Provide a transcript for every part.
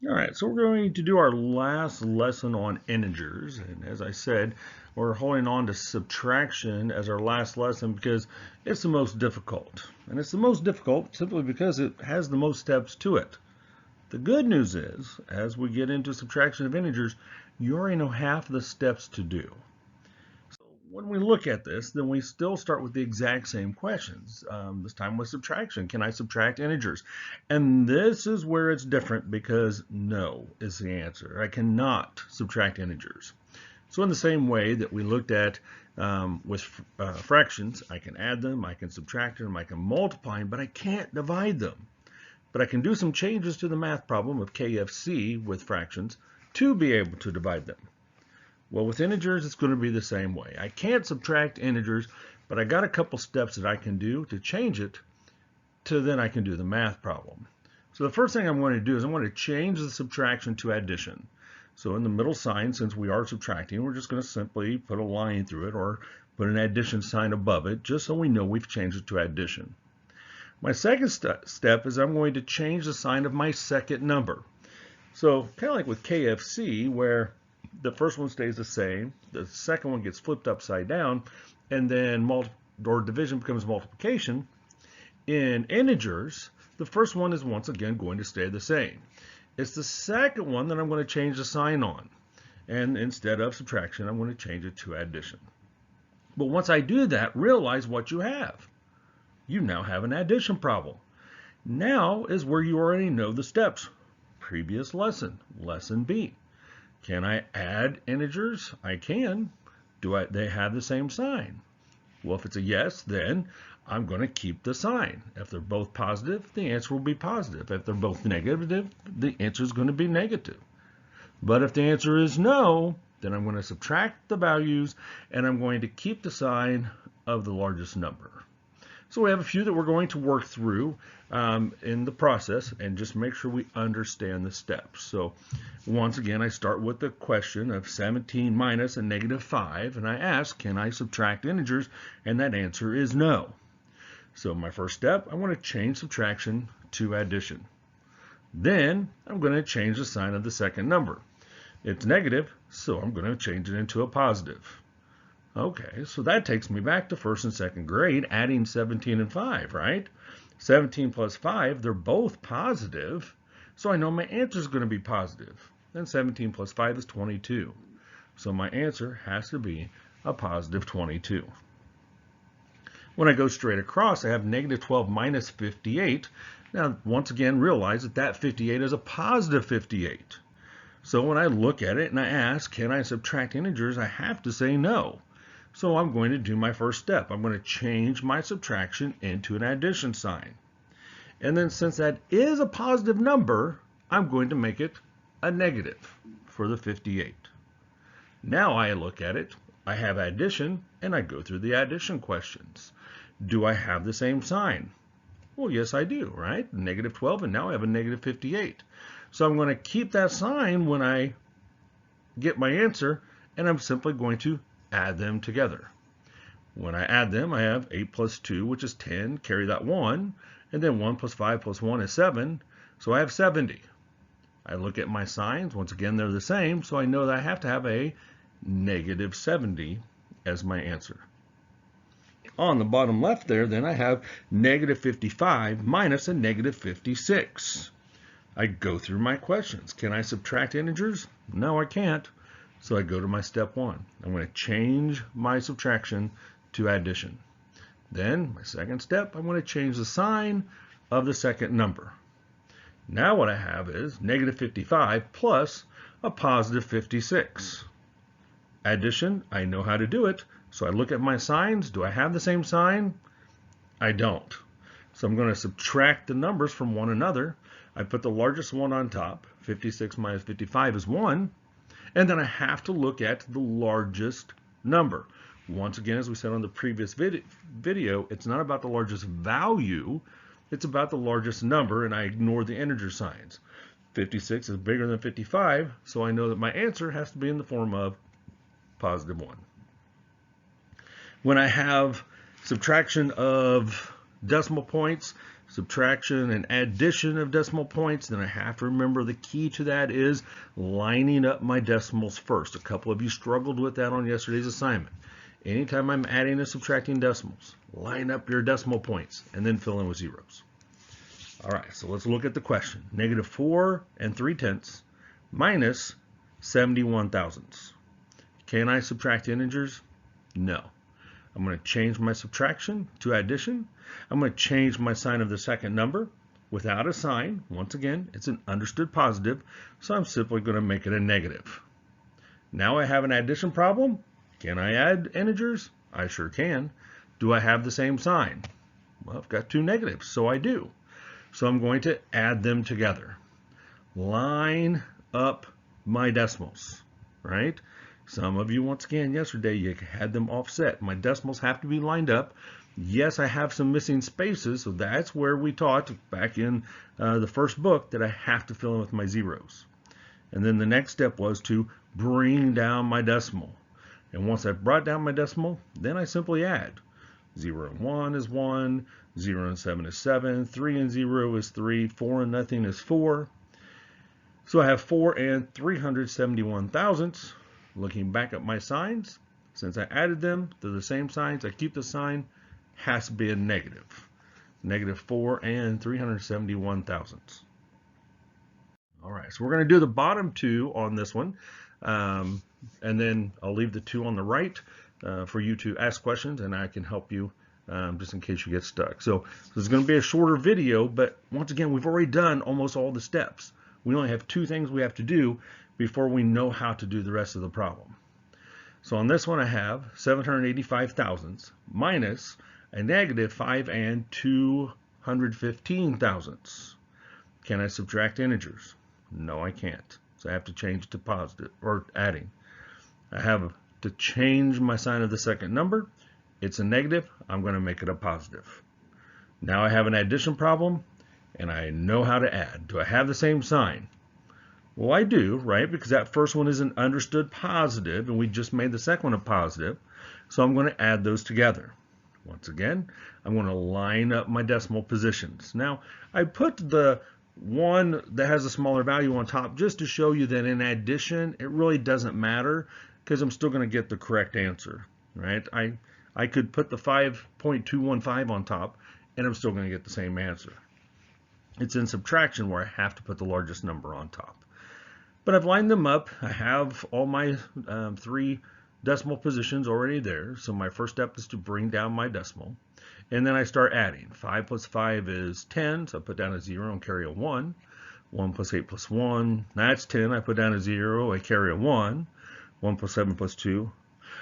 All right, so we're going to do our last lesson on integers. And as I said, we're holding on to subtraction as our last lesson because it's the most difficult. And it's the most difficult simply because it has the most steps to it. The good news is, as we get into subtraction of integers, you already know half of the steps to do. When we look at this, then we still start with the exact same questions. This time with subtraction. Can I subtract integers? And this is where it's different because no is the answer. I cannot subtract integers. So in the same way that we looked at with fractions, I can add them, I can subtract them, I can multiply them, but I can't divide them. But I can do some changes to the math problem of KFC with fractions to be able to divide them. Well, with integers, it's going to be the same way. I can't subtract integers, but I got a couple steps that I can do to change it to then I can do the math problem. So the first thing I'm going to do is I'm going to change the subtraction to addition. So in the middle sign, since we are subtracting, we're just going to simply put a line through it or put an addition sign above it, just so we know we've changed it to addition. My second step is I'm going to change the sign of my second number. So kind of like with KFC, where the first one stays the same, the second one gets flipped upside down, and then division becomes multiplication. In integers, the first one is once again going to stay the same. It's the second one that I'm going to change the sign on. And instead of subtraction, I'm going to change it to addition. But once I do that, realize what you have. You now have an addition problem. Now is where you already know the steps. Previous lesson, lesson B. Can I add integers? I can. Do they have the same sign? Well, if it's a yes, then I'm going to keep the sign. If they're both positive, the answer will be positive. If they're both negative, the answer is going to be negative. But if the answer is no, then I'm going to subtract the values and I'm going to keep the sign of the largest number. So we have a few that we're going to work through in the process and just make sure we understand the steps. So once again, I start with the question of 17 minus a negative 5, and I ask, can I subtract integers? And that answer is no. So my first step, I want to change subtraction to addition. Then I'm going to change the sign of the second number. It's negative, so I'm going to change it into a positive. Okay, so that takes me back to first and second grade, adding 17 and 5, right? 17 plus 5, they're both positive, so I know my answer is going to be positive. Then 17 plus 5 is 22. So my answer has to be a positive 22. When I go straight across, I have negative 12 minus 58. Now, once again, realize that that 58 is a positive 58. So when I look at it and I ask, can I subtract integers, I have to say no. So I'm going to do my first step. I'm going to change my subtraction into an addition sign. And then since that is a positive number, I'm going to make it a negative for the 58. Now I look at it, I have addition, and I go through the addition questions. Do I have the same sign? Well, yes, I do, right? Negative 12, and now I have a negative 58. So I'm going to keep that sign when I get my answer, and I'm simply going to add them together. When I add them, I have 8 plus 2, which is 10, carry that 1, and then 1 plus 5 plus 1 is 7, so I have 70. I look at my signs, once again they're the same, so I know that I have to have a negative 70 as my answer. On the bottom left there, then I have negative 55 minus a negative 56. I go through my questions. Can I subtract integers? No, I can't. So I go to my step 1. I'm going to change my subtraction to addition. Then my second step, I'm going to change the sign of the second number. Now what I have is negative 55 plus a positive 56. Addition, I know how to do it. So I look at my signs. Do I have the same sign? I don't. So I'm going to subtract the numbers from one another. I put the largest one on top. 56 minus 55 is 1. And then I have to look at the largest number. Once again, as we said on the previous video, it's not about the largest value, it's about the largest number, and I ignore the integer signs. 56 is bigger than 55, so I know that my answer has to be in the form of positive 1. When I have subtraction of decimal points, subtraction and addition of decimal points, then I have to remember the key to that is lining up my decimals first. A couple of you struggled with that on yesterday's assignment. Anytime I'm adding and subtracting decimals, line up your decimal points and then fill in with zeros. All right, so let's look at the question. -4 3/10 minus 71 thousandths. Can I subtract integers? No. I'm going to change my subtraction to addition. I'm going to change my sign of the second number without a sign. Once again, it's an understood positive, so I'm simply going to make it a negative. Now I have an addition problem. Can I add integers? I sure can. Do I have the same sign? Well, I've got two negatives, so I do. So I'm going to add them together. Line up my decimals, right? Some of you, once again, yesterday, you had them offset. My decimals have to be lined up. Yes, I have some missing spaces, so that's where we taught back in the first book that I have to fill in with my zeros. And then the next step was to bring down my decimal. And once I've brought down my decimal, then I simply add. 0 and 1 is 1, 0 and 7 is 7, 3 and 0 is 3, 4 and nothing is 4. So I have 4 and 371 thousandths. Looking back at my signs, since I added them, they're the same signs. I keep the sign, has to be a negative. -4 and 371 thousandths. All right, so we're going to do the bottom two on this one, and then I'll leave the two on the right for you to ask questions, and I can help you just in case you get stuck. So this is going to be a shorter video, but once again, we've already done almost all the steps. We only have two things we have to do before we know how to do the rest of the problem. So on this one, I have 785 thousandths minus a -5 and 215 thousandths. Can I subtract integers? No, I can't. So I have to change it to positive or adding. I have to change my sign of the second number. It's a negative. I'm going to make it a positive. Now I have an addition problem, and I know how to add. Do I have the same sign? Well, I do, right? Because that first one is an understood positive, and we just made the second one a positive. So I'm going to add those together. Once again, I'm going to line up my decimal positions. Now, I put the one that has a smaller value on top just to show you that in addition, it really doesn't matter because I'm still going to get the correct answer, right? I could put the 5.215 on top, and I'm still going to get the same answer. It's in subtraction where I have to put the largest number on top. But I've lined them up. I have all my three decimal positions already there. So my first step is to bring down my decimal. And then I start adding. 5 plus 5 is 10, so I put down a 0 and carry a 1. 1 plus 8 plus 1, that's 10. I put down a 0, I carry a 1. 1 plus 7 plus 2,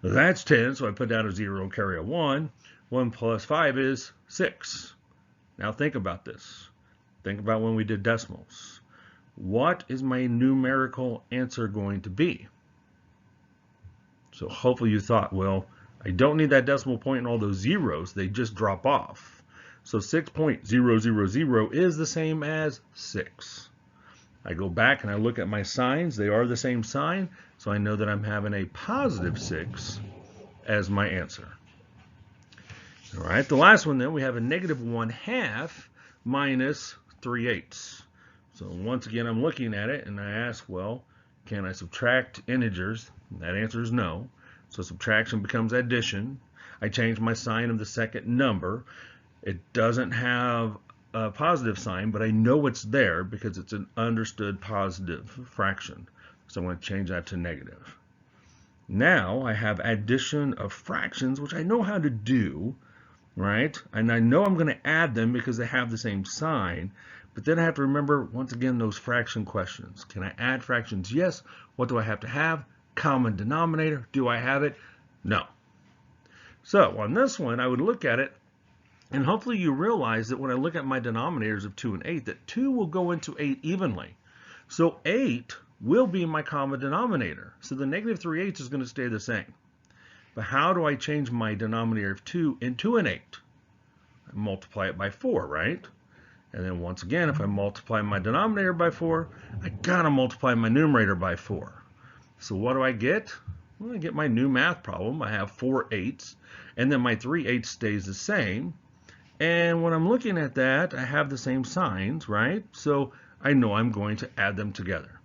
that's 10, so I put down a 0 and carry a 1. 1 plus 5 is 6. Now think about this. Think about when we did decimals. What is my numerical answer going to be? So hopefully you thought, well, I don't need that decimal point and all those zeros. They just drop off. So 6.000 is the same as 6. I go back and I look at my signs. They are the same sign. So I know that I'm having a positive 6 as my answer. All right, the last one then, we have a -1/2 minus 3/8. So once again, I'm looking at it and I ask, well, can I subtract integers? And that answer is no. So subtraction becomes addition. I change my sign of the second number. It doesn't have a positive sign, but I know it's there because it's an understood positive fraction. So I'm going to change that to negative. Now I have addition of fractions, which I know how to do, right? And I know I'm going to add them because they have the same sign. But then I have to remember, once again, those fraction questions. Can I add fractions? Yes. What do I have to have? Common denominator. Do I have it? No. So on this one, I would look at it, and hopefully you realize that when I look at my denominators of 2 and 8, that 2 will go into 8 evenly. So 8 will be my common denominator. So the -3/8 is going to stay the same. But how do I change my denominator of 2 into an 8? I multiply it by 4, right? And then once again, if I multiply my denominator by 4, I gotta multiply my numerator by 4. So what do I get? Well, I get my new math problem. I have 4 8s, and then my 3/8 stays the same. And when I'm looking at that, I have the same signs, right? So I know I'm going to add them together.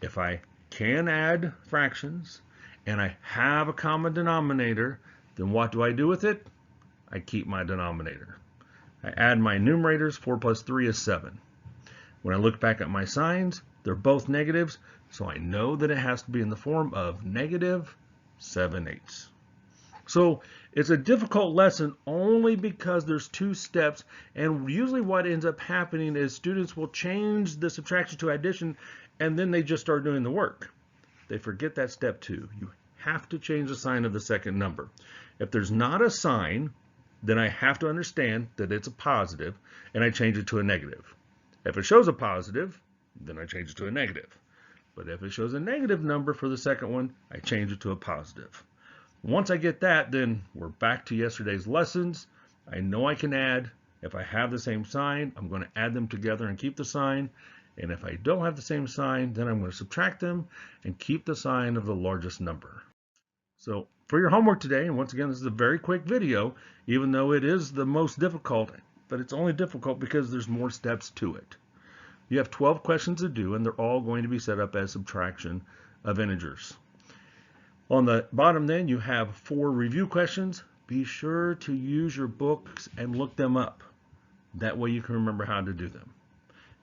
If I can add fractions and I have a common denominator, then what do I do with it? I keep my denominator. I add my numerators. 4 plus 3 is 7. When I look back at my signs, they're both negatives, so I know that it has to be in the form of negative 7/8. So it's a difficult lesson only because there's 2 steps, and usually what ends up happening is students will change the subtraction to addition and then they just start doing the work. They forget that step 2. You have to change the sign of the second number. If there's not a sign, then I have to understand that it's a positive and I change it to a negative. If it shows a positive, then I change it to a negative. But if it shows a negative number for the second one, I change it to a positive. Once I get that, then we're back to yesterday's lessons. I know I can add. If I have the same sign, I'm going to add them together and keep the sign. And if I don't have the same sign, then I'm going to subtract them and keep the sign of the largest number. So for your homework today, and once again, this is a very quick video, even though it is the most difficult, but it's only difficult because there's more steps to it. You have 12 questions to do, and they're all going to be set up as subtraction of integers. On the bottom then, you have 4 review questions. Be sure to use your books and look them up. That way you can remember how to do them.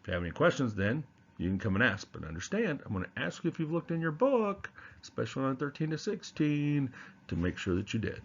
If you have any questions then, you can come and ask. But understand, I'm going to ask you if you've looked in your book, especially on 13 to 16, to make sure that you did.